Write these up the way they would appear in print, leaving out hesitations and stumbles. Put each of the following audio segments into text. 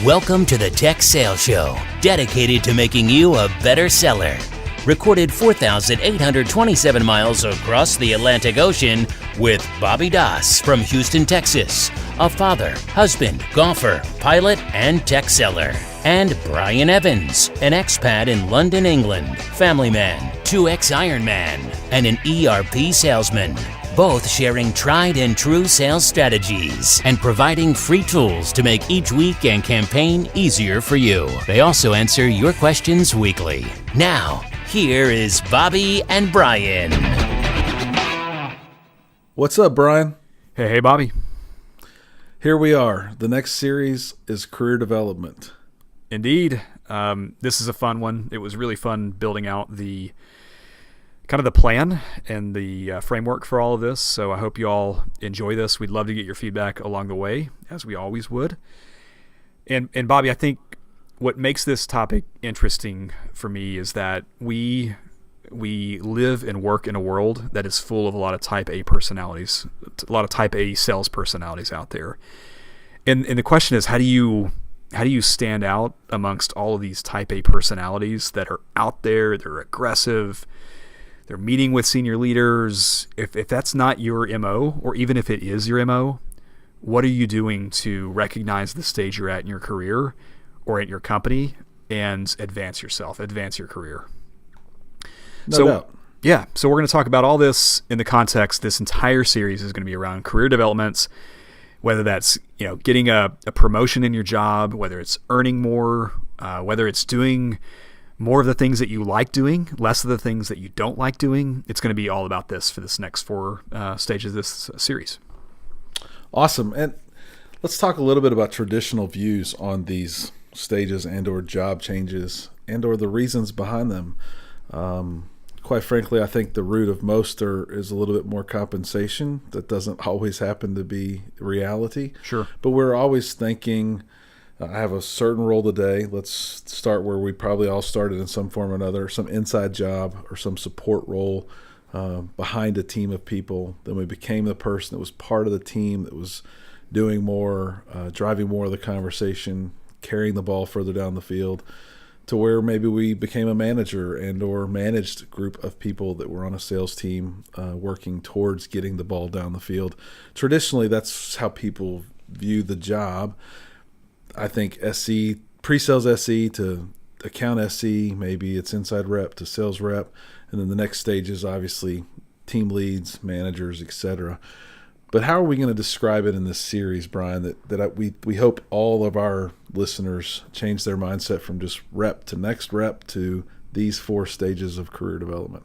Welcome to the Tech Sales Show, dedicated to making you a better seller. Recorded 4,827 miles across the Atlantic Ocean with Bobby Doss from Houston, Texas, a father, husband, golfer, pilot, and tech seller. And Brian Evans, an expat in London, England, family man, 2X Ironman, and an ERP salesman. Both sharing tried and true sales strategies and providing free tools to make each week and campaign easier for you. They also answer your questions weekly. Now, here is Bobby and Brian. What's up, Brian? Hey, Bobby. Here we are. The next series is career development. Indeed. This is a fun one. It was really fun building out the plan and the framework for all of this. So I hope you all enjoy this. We'd love to get your feedback along the way, as we always would. And Bobby, I think what makes this topic interesting for me is that we live and work in a world that is full of a lot of type A personalities, a lot of type A sales personalities out there. And the question is, how do you stand out amongst all of these type A personalities that are out there? They're aggressive. They're meeting with senior leaders. If that's not your MO, or even if it is your MO, what are you doing to recognize the stage you're at in your career or at your company and advance yourself, advance your career? No doubt. Yeah, so we're going to talk about all this in the context. This entire series is going to be around career developments, whether that's getting a promotion in your job, whether it's earning more, whether it's doing more of the things that you like doing, less of the things that you don't like doing. It's going to be all about this for this next four stages of this series. Awesome. And let's talk a little bit about traditional views on these stages and or job changes and or the reasons behind them. Quite frankly, I think the root of most is a little bit more compensation. That doesn't always happen to be reality. Sure. But we're always thinking, I have a certain role today. Let's start where we probably all started in some form or another, some inside job or some support role behind a team of people. Then we became the person that was part of the team that was doing more, driving more of the conversation, carrying the ball further down the field, to where maybe we became a manager and or managed group of people that were on a sales team working towards getting the ball down the field. Traditionally, that's how people view the job. I think SE, pre-sales SE to account SE, maybe it's inside rep to sales rep, and then the next stage is obviously team leads, managers, etc. But how are we going to describe it in this series, Brian, that we hope all of our listeners change their mindset from just rep to next rep to these four stages of career development?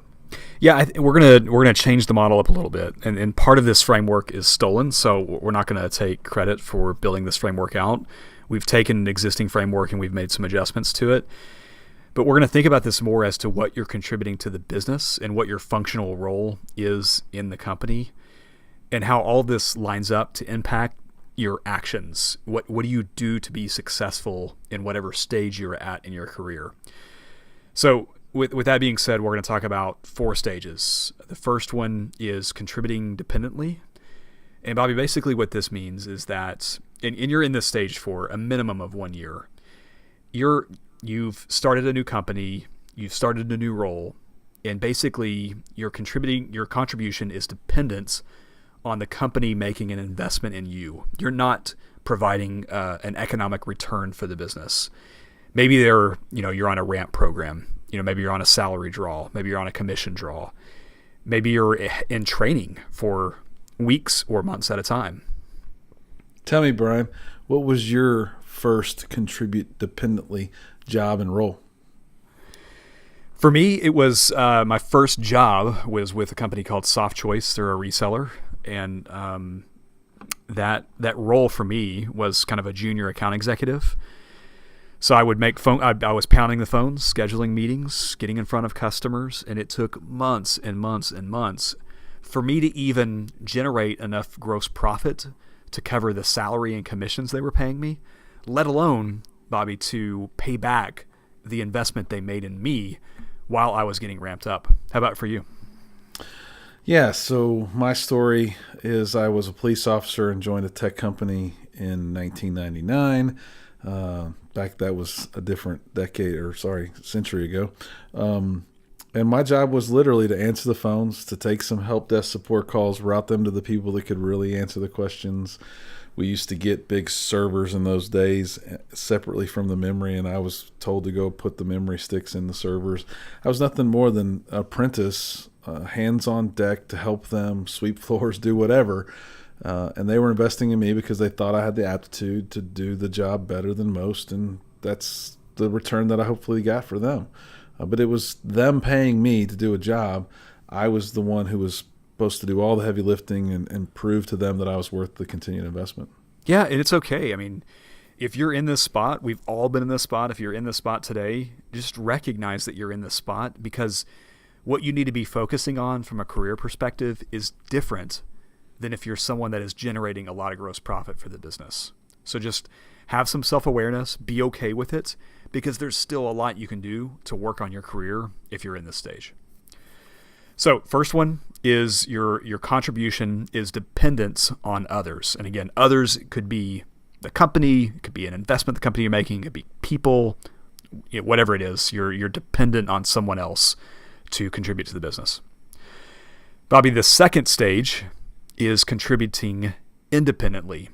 Yeah, we're gonna change the model up a little bit, and part of this framework is stolen, so we're not going to take credit for building this framework out. We've taken an existing framework and we've made some adjustments to it. But we're going to think about this more as to what you're contributing to the business and what your functional role is in the company and how all this lines up to impact your actions. What do you do to be successful in whatever stage you're at in your career? So with that being said, we're going to talk about four stages. The first one is contributing dependently. And Bobby, basically what this means is that, and you're in this stage for a minimum of 1 year. You've started a new company, you've started a new role, and basically your contribution is dependent on the company making an investment in you. You're not providing an economic return for the business. Maybe you're on a ramp program. Maybe you're on a salary draw. Maybe you're on a commission draw. Maybe you're in training for weeks or months at a time. Tell me, Brian, what was your first contribute dependently job and role? For me, it was my first job was with a company called Soft Choice. They're a reseller, and that role for me was kind of a junior account executive. So I would make I was pounding the phones, scheduling meetings, getting in front of customers, and it took months and months and months for me to even generate enough gross profit to cover the salary and commissions they were paying me, let alone, Bobby, to pay back the investment they made in me while I was getting ramped up. How about for you? Yeah, so my story is I was a police officer and joined a tech company in 1999. Back that was a different century ago. And my job was literally to answer the phones, to take some help desk support calls, route them to the people that could really answer the questions. We used to get big servers in those days separately from the memory, and I was told to go put the memory sticks in the servers. I was nothing more than an apprentice, hands on deck to help them sweep floors, do whatever. And they were investing in me because they thought I had the aptitude to do the job better than most, and that's the return that I hopefully got for them. But it was them paying me to do a job. I was the one who was supposed to do all the heavy lifting and prove to them that I was worth the continued investment. Yeah, and it's okay. I mean, if you're in this spot, we've all been in this spot. If you're in this spot today, just recognize that you're in this spot, because what you need to be focusing on from a career perspective is different than if you're someone that is generating a lot of gross profit for the business. So just have some self-awareness, be okay with it, because there's still a lot you can do to work on your career if you're in this stage. So first one is your contribution is dependence on others. And again, others could be the company, it could be an investment the company you're making, it could be people, whatever it is, you're dependent on someone else to contribute to the business. Bobby, the second stage is contributing independently.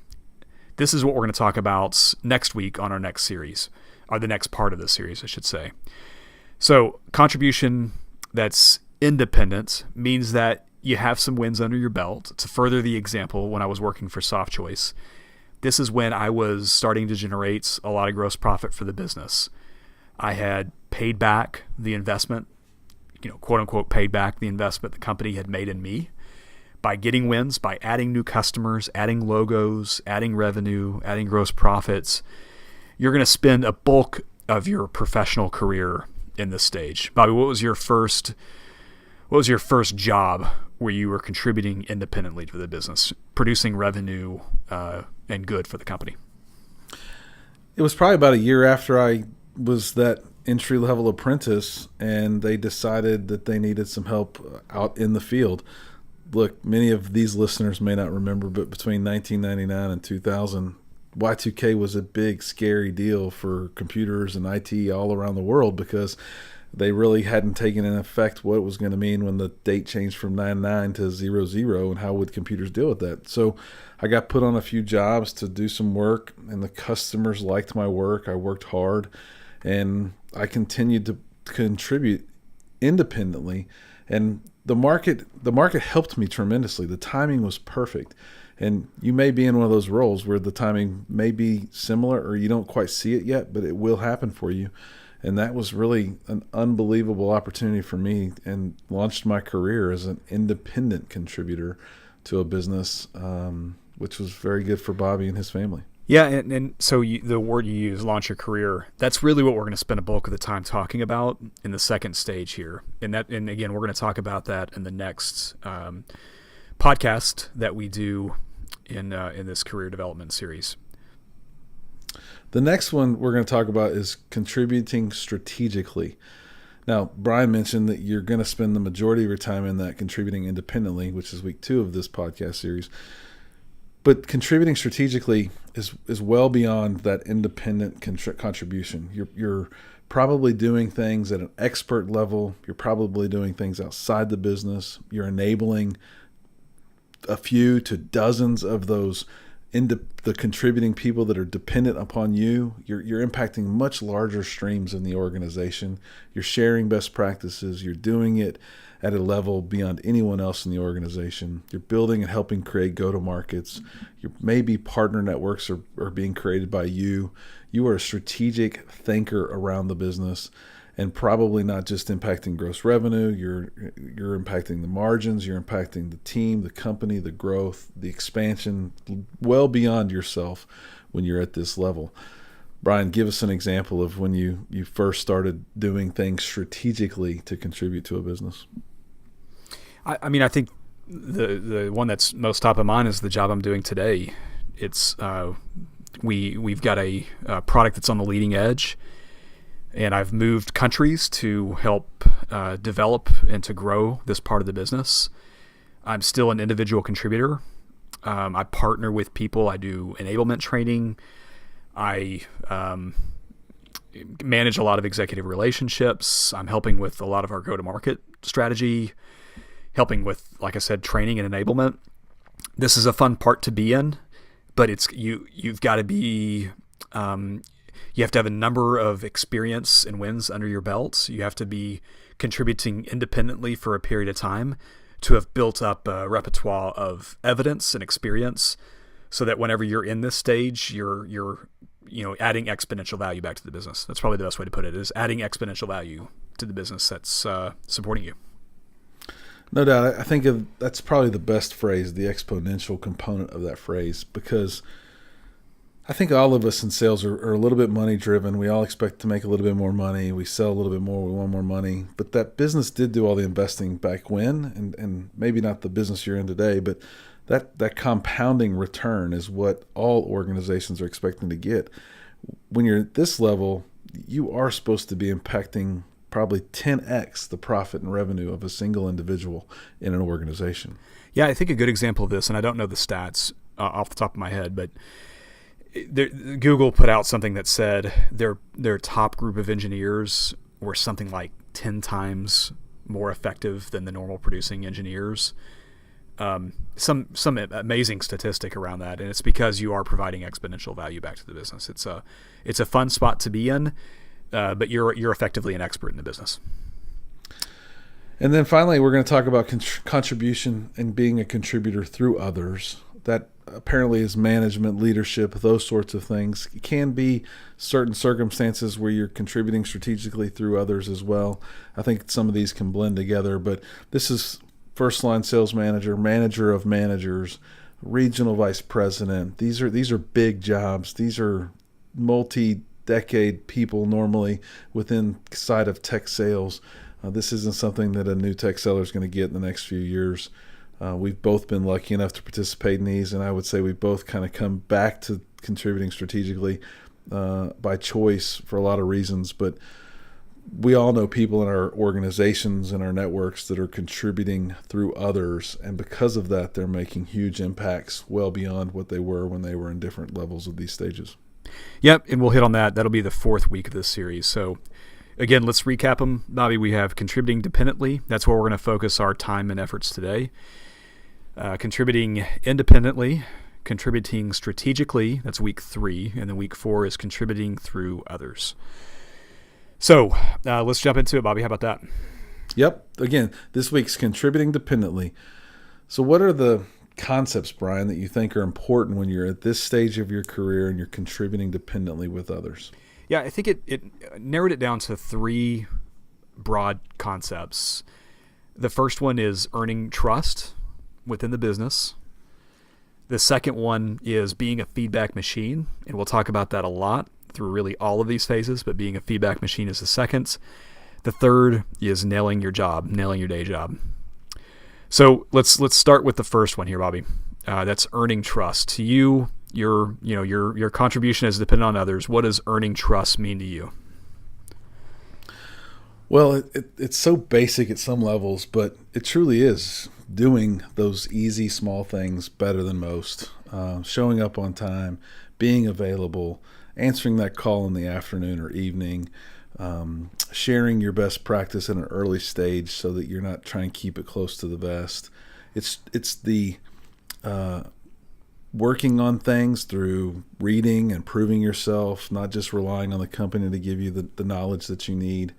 This is what we're going to talk about next week on our next series, or the next part of the series, I should say. So contribution that's independent means that you have some wins under your belt. To further the example, when I was working for Soft Choice, this is when I was starting to generate a lot of gross profit for the business. I had paid back the investment, quote unquote, paid back the investment the company had made in me by getting wins, by adding new customers, adding logos, adding revenue, adding gross profits. You're going to spend a bulk of your professional career in this stage. Bobby, what was your first job where you were contributing independently to the business, producing revenue and good for the company? It was probably about a year after I was that entry-level apprentice, and they decided that they needed some help out in the field. Look, many of these listeners may not remember, but between 1999 and 2000, Y2K was a big, scary deal for computers and IT all around the world, because they really hadn't taken in effect what it was going to mean when the date changed from 99 to 00, and how would computers deal with that. So I got put on a few jobs to do some work, and the customers liked my work. I worked hard, and I continued to contribute independently. And the market helped me tremendously. The timing was perfect. And you may be in one of those roles where the timing may be similar, or you don't quite see it yet, but it will happen for you. And that was really an unbelievable opportunity for me, and launched my career as an independent contributor to a business, which was very good for Bobby and his family. Yeah, and so the word you use, launch your career, that's really what we're going to spend a bulk of the time talking about in the second stage here. And again, we're going to talk about that in the next podcast that we do in this career development series. The next one we're going to talk about is contributing strategically. Now, Brian mentioned that you're going to spend the majority of your time in that contributing independently, which is week 2 of this podcast series. But contributing strategically is well beyond that independent contribution. You're probably doing things at an expert level. You're probably doing things outside the business. You're enabling a few to dozens of those the contributing people that are dependent upon you. You're impacting much larger streams in the organization. You're sharing best practices. You're doing it at a level beyond anyone else in the organization. You're building and helping create go-to-markets. Maybe partner networks are being created by you. You are a strategic thinker around the business, and probably not just impacting gross revenue. You're impacting the margins. You're impacting the team, the company, the growth, the expansion, well beyond yourself when you're at this level. Brian, give us an example of when you first started doing things strategically to contribute to a business. I mean, I think the one that's most top of mind is the job I'm doing today. It's we've got a product that's on the leading edge, and I've moved countries to help develop and to grow this part of the business. I'm still an individual contributor. I partner with people. I do enablement training. I manage a lot of executive relationships. I'm helping with a lot of our go-to-market strategy, helping with, like I said, training and enablement. This is a fun part to be in, but you've got to be you have to have a number of experience and wins under your belt. You have to be contributing independently for a period of time to have built up a repertoire of evidence and experience, so that whenever you're in this stage, you're adding exponential value back to the business. That's probably the best way to put it, is adding exponential value to the business that's supporting you. No doubt. I think that's probably the best phrase, the exponential component of that phrase, because I think all of us in sales are a little bit money driven. We all expect to make a little bit more money. We sell a little bit more. We want more money. But that business did do all the investing back when, and maybe not the business you're in today, but that compounding return is what all organizations are expecting to get. When you're at this level, you are supposed to be impacting probably 10x the profit and revenue of a single individual in an organization. Yeah, I think a good example of this, and I don't know the stats off the top of my head, but Google put out something that said their top group of engineers were something like 10 times more effective than the normal producing engineers. Some amazing statistic around that, and it's because you are providing exponential value back to the business. It's a fun spot to be in, but you're effectively an expert in the business. And then finally, we're going to talk about contribution and being a contributor through others. That apparently is management, leadership, those sorts of things. It can be certain circumstances where you're contributing strategically through others as well. I think some of these can blend together, but this is first line sales manager, manager of managers, regional vice president. These are big jobs. These are multi-decade people normally within side of tech sales. This isn't something that a new tech seller is going to get in the next few years. We've both been lucky enough to participate in these, and I would say we've both kind of come back to contributing strategically by choice for a lot of reasons. But we all know people in our organizations and our networks that are contributing through others, and because of that, they're making huge impacts well beyond what they were when they were in different levels of these stages. Yep, and we'll hit on that. That'll be the fourth week of this series. So again, let's recap them. Bobby, we have contributing dependently. That's where we're going to focus our time and efforts today. Contributing independently, contributing strategically, that's week 3, and then week 4 is contributing through others. So let's jump into it, Bobby. How about that? Yep. Again, this week's contributing dependently. So what are the concepts, Brian, that you think are important when you're at this stage of your career and you're contributing dependently with others? Yeah, I think it narrowed it down to 3 broad concepts. The first one is earning trust within the business. The second one is being a feedback machine, and we'll talk about that a lot through really all of these phases, but being a feedback machine is the second. The third is nailing your job, nailing your day job. So let's start with the first one here, Bobby. That's earning trust. To you, your contribution is dependent on others. What does earning trust mean to you? Well, it's so basic at some levels, but it truly is doing those easy, small things better than most. Showing up on time, being available, answering that call in the afternoon or evening, sharing your best practice in an early stage so that you're not trying to keep it close to the vest. It's the working on things through reading and proving yourself, not just relying on the company to give you the knowledge that you need.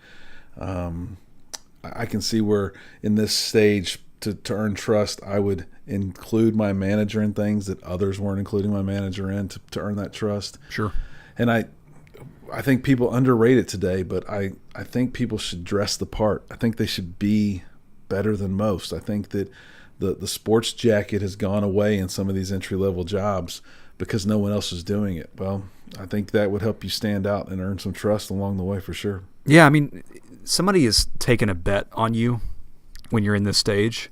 I can see where in this stage to earn trust, I would include my manager in things that others weren't including my manager in to earn that trust. Sure. And I think people underrate it today, but I think people should dress the part. I think they should be better than most. I think that the sports jacket has gone away in some of these entry-level jobs because no one else is doing it. Well, I think that would help you stand out and earn some trust along the way for sure. Yeah, I mean, somebody is taking a bet on you when you're in this stage.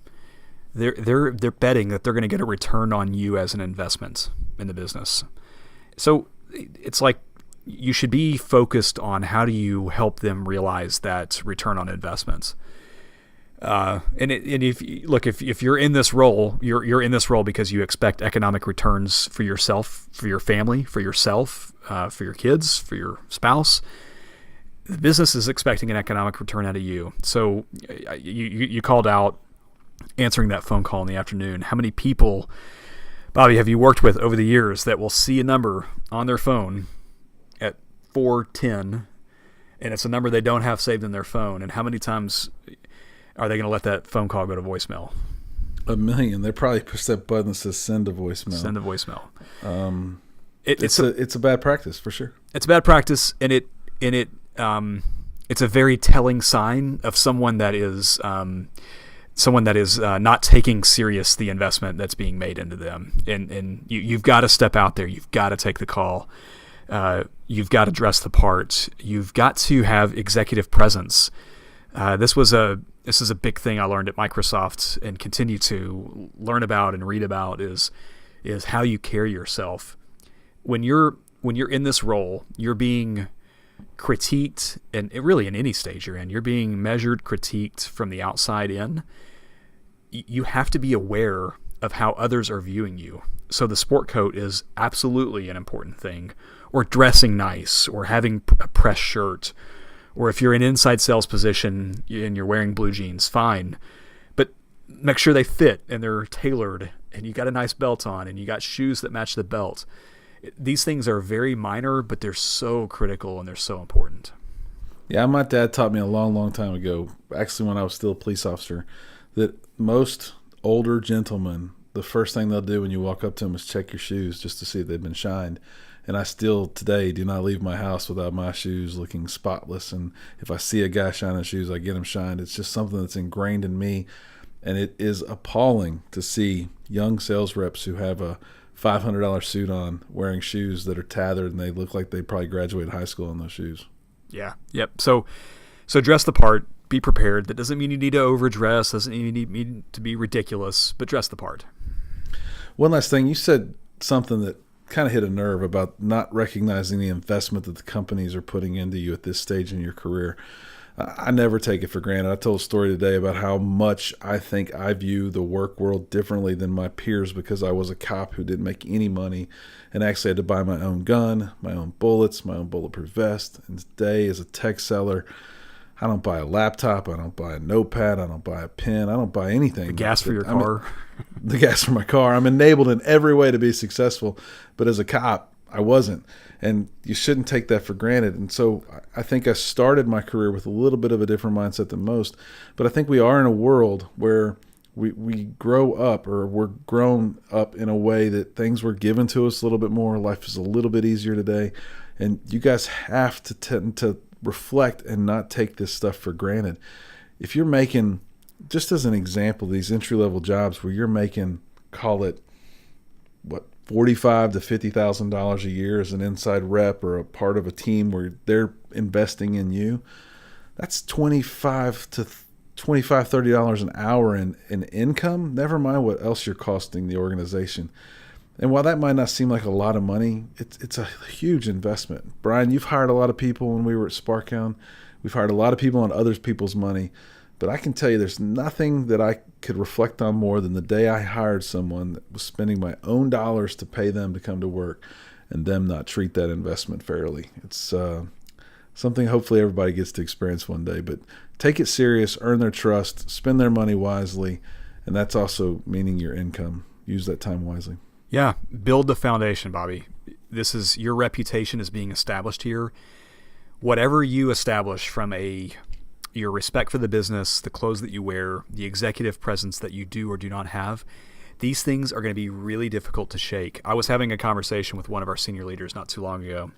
They're betting that they're going to get a return on you as an investment in the business. So it's like you should be focused on how do you help them realize that return on investments. And if you're in this role, you're in this role because you expect economic returns for yourself, for your family, for yourself, for your kids, for your spouse. The business is expecting an economic return out of you. So you called out answering that phone call in the afternoon. How many people, Bobby, have you worked with over the years that will see a number on their phone at 4:10, and it's a number they don't have saved in their phone? And how many times are they going to let that phone call go to voicemail? A million. They probably push that button that says send to voicemail. Send to voicemail. It's a bad practice for sure. It's a bad practice, and it's a very telling sign of someone that is not taking serious the investment that's being made into them. And you've got to step out there. You've got to take the call. You've got to dress the part. You've got to have executive presence. This is a big thing I learned at Microsoft and continue to learn about and read about is how you carry yourself. When you're in this role, you're being critiqued, and really in any stage you're in, you're being measured, critiqued from the outside in. You have to be aware of how others are viewing you. So the sport coat is absolutely an important thing, or dressing nice, or having a press shirt, or if you're in inside sales position and you're wearing blue jeans, fine. But make sure they fit and they're tailored, and you got a nice belt on, and you got shoes that match the belt. These things are very minor, but they're so critical and they're so important. Yeah, my dad taught me a long, long time ago, actually when I was still a police officer, that most older gentlemen, the first thing they'll do when you walk up to them is check your shoes just to see if they've been shined. And I still today do not leave my house without my shoes looking spotless. And if I see a guy shining shoes, I get them shined. It's just something that's ingrained in me. And it is appalling to see young sales reps who have a $500 suit on wearing shoes that are tethered and they look like they probably graduated high school in those shoes. Yeah. Yep. So dress the part, be prepared. That doesn't mean you need to overdress, doesn't mean you need to be ridiculous, but dress the part. One last thing, you said something that kind of hit a nerve about not recognizing the investment that the companies are putting into you at this stage in your career. I never take it for granted. I told a story today about how much I think I view the work world differently than my peers because I was a cop who didn't make any money and actually had to buy my own gun, my own bullets, my own bulletproof vest. And today as a tech seller, I don't buy a laptop, I don't buy a notepad, I don't buy a pen, I don't buy anything. The gas for your car. The gas for my car. I'm enabled in every way to be successful. But as a cop, I wasn't. And you shouldn't take that for granted. And so I think I started my career with a little bit of a different mindset than most. But I think we are in a world where we grow up, or we're grown up in a way that things were given to us a little bit more. Life is a little bit easier today. And you guys have to tend to reflect and not take this stuff for granted. If you're making, just as an example, these entry-level jobs where you're making, call it, $45,000 to $50,000 a year as an inside rep or a part of a team where they're investing in you, that's $25 an hour in income, never mind what else you're costing the organization. And while that might not seem like a lot of money, it's a huge investment. Brian, you've hired a lot of people when we were at Sparkhound. We've hired a lot of people on other people's money. But I can tell you there's nothing that I could reflect on more than the day I hired someone that was spending my own dollars to pay them to come to work and them not treat that investment fairly. It's something hopefully everybody gets to experience one day. But take it serious, earn their trust, spend their money wisely, and that's also meaning your income. Use that time wisely. Yeah, build the foundation, Bobby. This is your reputation is being established here. Whatever you establish from your respect for the business, the clothes that you wear, the executive presence that you do or do not have, these things are going to be really difficult to shake. I was having a conversation with one of our senior leaders not too long ago,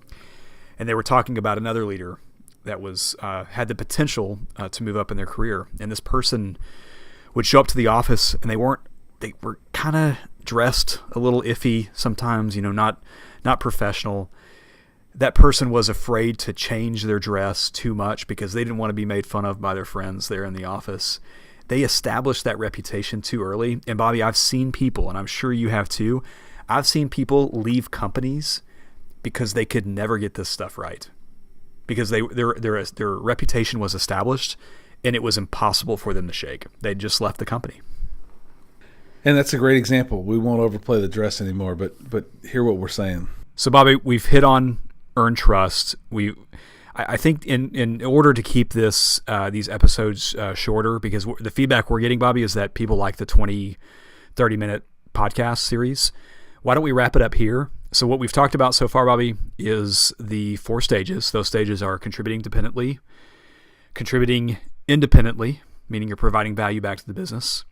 and they were talking about another leader that was had the potential to move up in their career. And this person would show up to the office, and they were kind of dressed a little iffy sometimes, not professional. That person was afraid to change their dress too much because they didn't want to be made fun of by their friends there in the office. They established that reputation too early. And Bobby, I've seen people, and I'm sure you have too, I've seen people leave companies because they could never get this stuff right. Because their reputation was established and it was impossible for them to shake. They just left the company. And that's a great example. We won't overplay the dress anymore, but hear what we're saying. So, Bobby, we've hit on earn trust. I think in order to keep these episodes shorter, because the feedback we're getting, Bobby, is that people like the 20, 30-minute podcast series. Why don't we wrap it up here? So what we've talked about so far, Bobby, is the 4 stages. Those stages are contributing dependently, contributing independently, meaning you're providing value back to the business,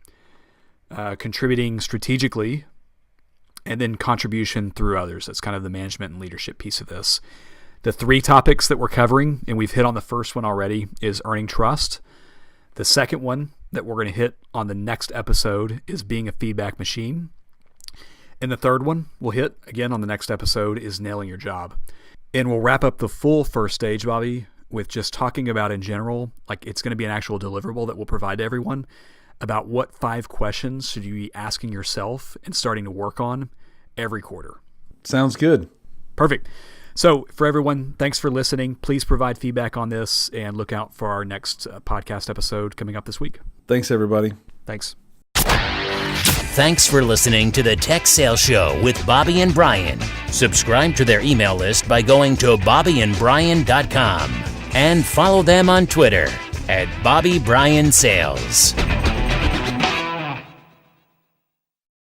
contributing strategically, and then contribution through others. That's kind of the management and leadership piece of this. The 3 topics that we're covering, and we've hit on the first one already, is earning trust. The second one that we're going to hit on the next episode is being a feedback machine. And the third one we'll hit again on the next episode is nailing your job. And we'll wrap up the full first stage, Bobby, with just talking about in general, like it's going to be an actual deliverable that we'll provide to everyone about what 5 questions should you be asking yourself and starting to work on every quarter. Sounds good. Perfect. So for everyone, thanks for listening. Please provide feedback on this and look out for our next podcast episode coming up this week. Thanks, everybody. Thanks. Thanks for listening to the Tech Sales Show with Bobby and Brian. Subscribe to their email list by going to bobbyandbrian.com and follow them on Twitter @BobbyBrianSales.